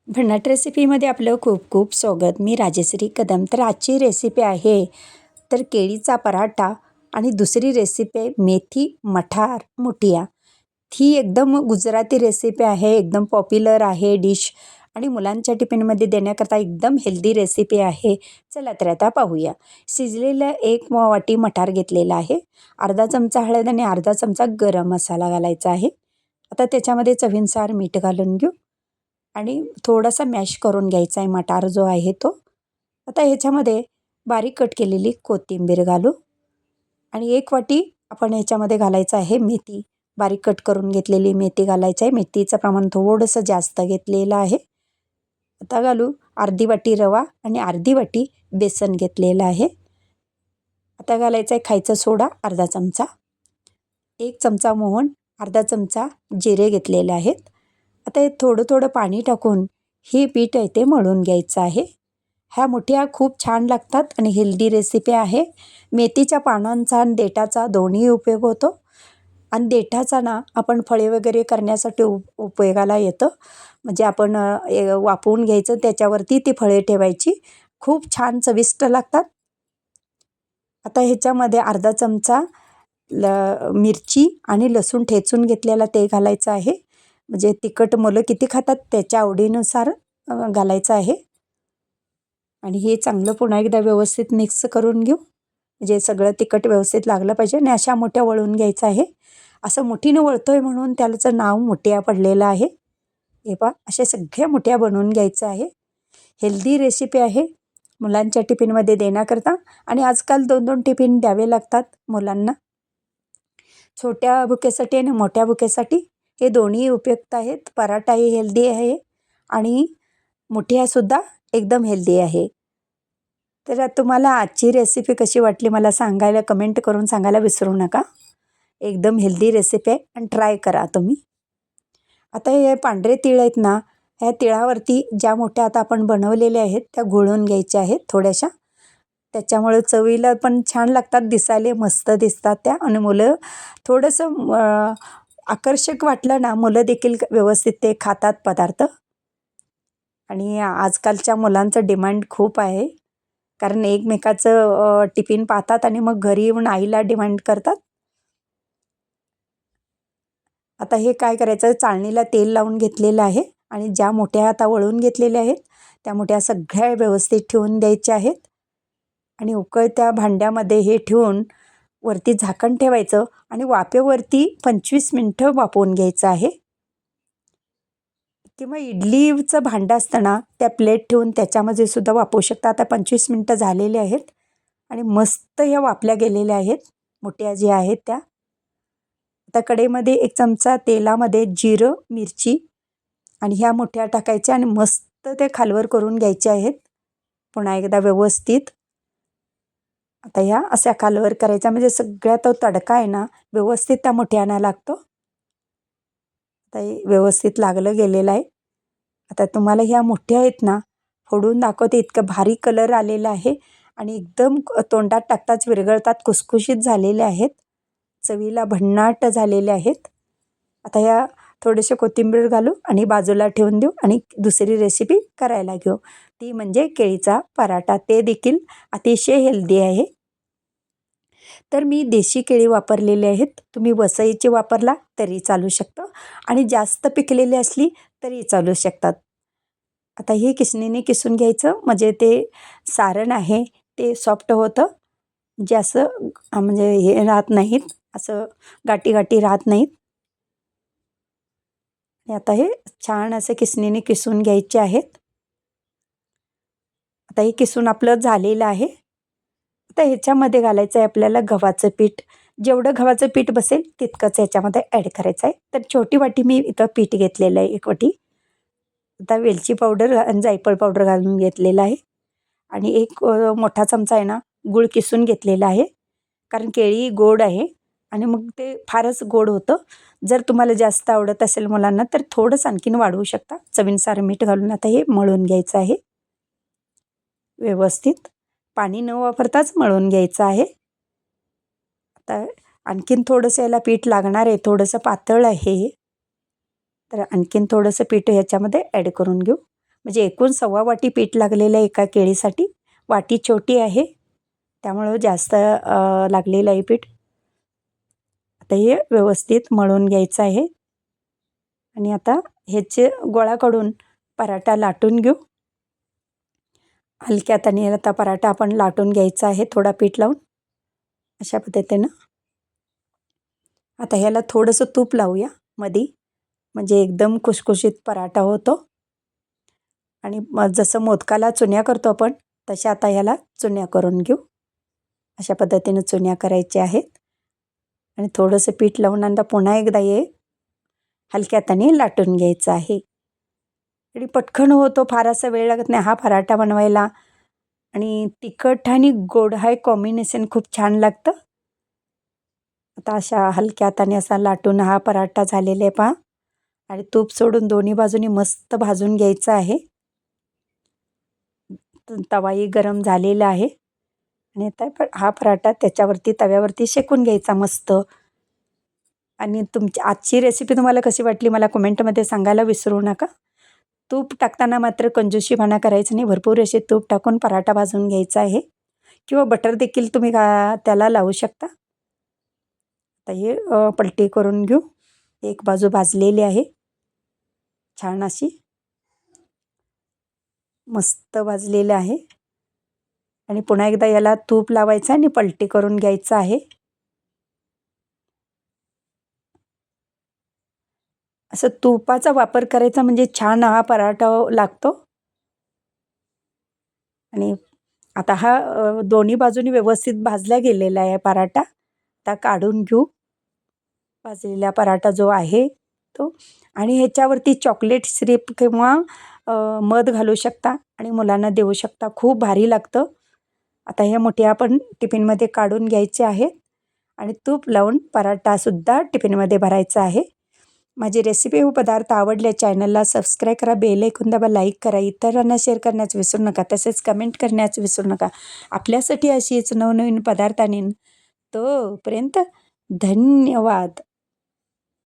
भन्नाट रेसिपीमध्ये आपलं खूप खूप स्वागत. मी राजश्री कदम. तर आजची रेसिपी आहे तर केळीचा पराठा आणि दुसरी रेसिपी आहे मेथी मठार मुठिया. ही एकदम गुजराती रेसिपी आहे, एकदम पॉप्युलर आहे डिश आणि मुलांच्या टिफिनमध्ये देण्याकरता एकदम हेल्दी रेसिपी आहे. चला तर आता पाहूया. शिजलेलं एक वाटी मठार घेतलेला आहे, अर्धा चमचा हळद आणि अर्धा चमचा गरम मसाला घालायचा आहे. आता त्याच्यामध्ये चवीनुसार मीठ घालून घेऊ आणि थोडासा मॅश करून घ्यायचा आहे मटार जो आहे तो. आता ह्याच्यामध्ये बारीक कट केलेली कोथिंबीर घालू आणि एक वाटी आपण ह्याच्यामध्ये घालायचं आहे मेथी. बारीक कट करून घेतलेली मेथी घालायचं आहे. मेथीचं प्रमाण थोडंसं जास्त घेतलेलं आहे. आता घालू अर्धी वाटी रवा आणि अर्धी वाटी बेसन घेतलेलं आहे. आता घालायचं आहे खायचा सोडा अर्धा चमचा, 1 चमचा मोहन, अर्धा चमचा जिरे घेतलेले आहेत. आता हे थोडं थोडं पाणी टाकून हे पीठ आहे ते मळून घ्यायचं आहे. ह्या मुठ्या खूप छान लागतात आणि हेल्दी रेसिपी आहे. मेथीच्या पानांचा आणि देठाचा दोन्ही उपयोग होतो आणि देठाचा ना आपण फळे वगैरे करण्यासाठी उपयोगाला येतं. म्हणजे आपण वाफवून घ्यायचं, त्याच्यावरती ती फळे ठेवायची, खूप छान चविष्ट लागतात. आता ह्याच्यामध्ये अर्धा चमचा मिरची आणि लसूण ठेचून घेतलेला ते घालायचं आहे. म्हणजे तिखट मुलं किती खातात त्याच्या आवडीनुसार घालायचं आहे. आणि हे चांगलं पुन्हा एकदा व्यवस्थित मिक्स करून घेऊ, म्हणजे सगळं तिखट व्यवस्थित लागलं पाहिजे. आणि अशा मुठ्या वळून घ्यायचं आहे. असं मुठीनं वळतोय म्हणून त्याचं नाव मुठिया पडलेलं आहे. हे पहा, अशा सगळ्या मुठ्या बनवून घ्यायचं आहे. हेल्दी रेसिपी आहे मुलांच्या टिफिनमध्ये देण्याकरता. आणि आजकाल 2-2 टिफिन द्यावे लागतात मुलांना, छोट्या भुकेसाठी आणि मोठ्या भुकेसाठी. हे दोन्ही उपयुक्त आहेत. पराठाही हेल्दी आहे आणि मुठियासुद्धा एकदम हेल्दी आहे. तर तुम्हाला आजची रेसिपी कशी वाटली मला सांगायला, कमेंट करून सांगायला विसरू नका. एकदम हेल्दी रेसिपी आहे आणि ट्राय करा तुम्ही. आता हे पांढरे तीळ आहेत ना, ह्या तिळावरती ज्या मोठ्या आता आपण बनवलेल्या आहेत त्या घोळून घ्यायच्या आहेत थोड्याशा. त्याच्यामुळे चवीला पण छान लागतात, दिसायला मस्त दिसतात त्या. आणि मुलं थोडंसं आकर्षक वाटलं ना, मुलं देखील व्यवस्थित ते खातात पदार्थ. आणि आजकालच्या मुलांचं डिमांड खूप आहे, कारण एकमेकाचं टिफिन पाहतात आणि मग घरी येऊन आईला डिमांड करतात. आता हे काय करायचं, चाळणीला तेल लावून घेतलेलं आहे आणि ज्या मोठ्या आता वळून घेतलेल्या आहेत त्या मोठ्या सगळ्या व्यवस्थित ठेवून द्यायच्या आहेत. आणि उकळत्या भांड्यामध्ये हे ठेवून वरती झाकण ठेवायचं आणि वाफेवरती 25 मिनटं वाफवून घ्यायचं आहे. किंवा इडलीचं भांडं असतं ना, त्या प्लेट ठेवून त्याच्यामध्ये सुद्धा वाफवू शकता. आता 25 मिनटं झालेले आहेत आणि मस्त ह्या वाफल्या गेलेल्या आहेत मोठ्या ज्या आहेत त्या. आता कढईमध्ये 1 चमचा तेलामध्ये जिरं, मिरची आणि ह्या मोठ्या टाकायच्या आणि मस्त ते खालवर करून घ्यायचे आहेत पुन्हा एकदा व्यवस्थित. आता ह्या अशा खालवर करायचा, म्हणजे सगळ्या तो तडका आहे ना व्यवस्थित त्या मोठ्याना लागतो. आता हे व्यवस्थित लागलं गेलेलं आहे. आता तुम्हाला ह्या मोठ्या आहेत ना फोडून दाखवते, इतकं भारी कलर आलेला आहे आणि एकदम तोंडात टाकताच विरघळतात, खुसखुशीत झालेले आहेत, चवीला भन्नाट झालेले आहेत. आता ह्या थोडेसे कोथिंबीर घालू आणि बाजूला ठेवून देऊ आणि दुसरी रेसिपी करायला घेऊ, ती म्हणजे केळीचा पराठा. ते देखील अतिशय हेल्दी आहे. तर मी देशी केळी वापरलेली आहेत, तुम्ही वसईची वापरला तरी चालू शकतं आणि जास्त पिकलेली असली तरी चालू शकतात. आता हे किसणीने किसून घ्यायचं, म्हणजे ते सारण आहे ते सॉफ्ट होतं, म्हणजे असं म्हणजे हे राहत नाहीत, असं गाठी गाठी राहत नाहीत. आणि आता हे छान असं किसणीने किसून घ्यायचे आहेत. आता हे किसून आपलं झालेलं आहे. आता ह्याच्यामध्ये घालायचं आहे आपल्याला गव्हाचं पीठ. जेवढं गव्हाचं पीठ बसेल तितकंच ह्याच्यामध्ये ॲड करायचं आहे. तर छोटी वाटी मी इथं पीठ घेतलेलं आहे, 1 वाटी. आता वेलची पावडर आणि जायफळ पावडर घालून घेतलेलं आहे आणि एक मोठा चमचा आहे ना गूळ किसून घेतलेला आहे, कारण केळी गोड आहे आणि मग ते फारच गोड होतं. जर तुम्हाला जास्त आवडत असेल मुलांना तर थोडंसं आणखीन वाढवू शकता. चवीनुसार मीठ घालून आता हे मळून घ्यायचं आहे व्यवस्थित, पाणी न वापरताच मळून घ्यायचं आहे. आता आणखीन थोडंसं याला पीठ लागणार आहे, थोडंसं पातळ आहे, तर आणखीन थोडंसं पीठ ह्याच्यामध्ये ॲड करून घेऊ. म्हणजे एकूण 1.25 वाटी पीठ लागलेलं आहे एका केळीसाठी. वाटी छोटी आहे त्यामुळं जास्त लागलेलं आहे पीठ. आता हे व्यवस्थित मळून घ्यायचं आहे आणि आता ह्याचे गोळा काढून पराठा लाटून घेऊ. हलक्या हाताने आता पराठा आपण लाटून घ्यायचा आहे थोडा पीठ लावून अशा पद्धतीनं. आता ह्याला थोडंसं तूप लावूया मधी, म्हणजे एकदम खुसखुशीत पराठा होतो. आणि जसं मोदकाला चुन्या करतो आपण तशा आता ह्याला चुन्या करून घेऊ. अशा पद्धतीनं चुन्या करायच्या आहेत आणि थोडंसं पीठ लावून आता पुन्हा एकदा हे हलक्या हाताने लाटून घ्यायचं आहे. आणि पटकन होतो, फार असा वेळ लागत नाही हा पराठा बनवायला. आणि तिखट आणि गोड हा कॉम्बिनेशन खूप छान लागतं. आता अशा हलक्या हाताने असा लाटून हा पराठा झालेला आहे पहा. आणि तूप सोडून दोन्ही बाजूनी मस्त भाजून घ्यायचं आहे. तवाही गरम झालेला आहे आणि आता हा पराठा त्याच्यावरती तव्यावरती शेकून घ्यायचा मस्त. आणि तुमची आजची रेसिपी तुम्हाला कशी वाटली मला कमेंटमध्ये सांगायला विसरू नका. तूप टाकताना मात्र कंजूशीपणा करायचं नाही. भरपूर असे तूप टाकून पराठा भाजून घ्यायचा आहे किंवा बटर देखील तुम्ही त्याला लावू शकता. आता हे पलटी करून घेऊ. एक बाजू भाजलेली आहे छान अशी, मस्त भाजलेलं आहे. आणि पुन्हा एकदा याला तूप लावायचं आणि पलटी करून घ्यायचं आहे. असं तुपाचा वापर करायचा म्हणजे छान हा पराठा लागतो. आणि आता हा दोन्ही बाजूनी व्यवस्थित भाजला गेलेला आहे पराठा. आता काढून घेऊ भाजलेला पराठा जो आहे तो. आणि ह्याच्यावरती चॉकलेट सिरप किंवा मध घालू शकता आणि मुलांना देऊ शकता. खूप भारी लागतं. आता हे मोठे आपण टिफिनमध्ये काढून घ्यायचे आहेत आणि तूप लावून पराठासुद्धा टिफिनमध्ये भरायचा आहे. माझी रेसिपी व पदार्थ आवडल्या चॅनलला सबस्क्राईब करा, बेल ऐकून दाबा, लाईक करा, इतरांना शेअर करण्यास विसरू नका, तसेच कमेंट करण्यास विसरू नका. आपल्यासाठी अशीच नवनवीन पदार्थ आणीन. तोपर्यंत धन्यवाद.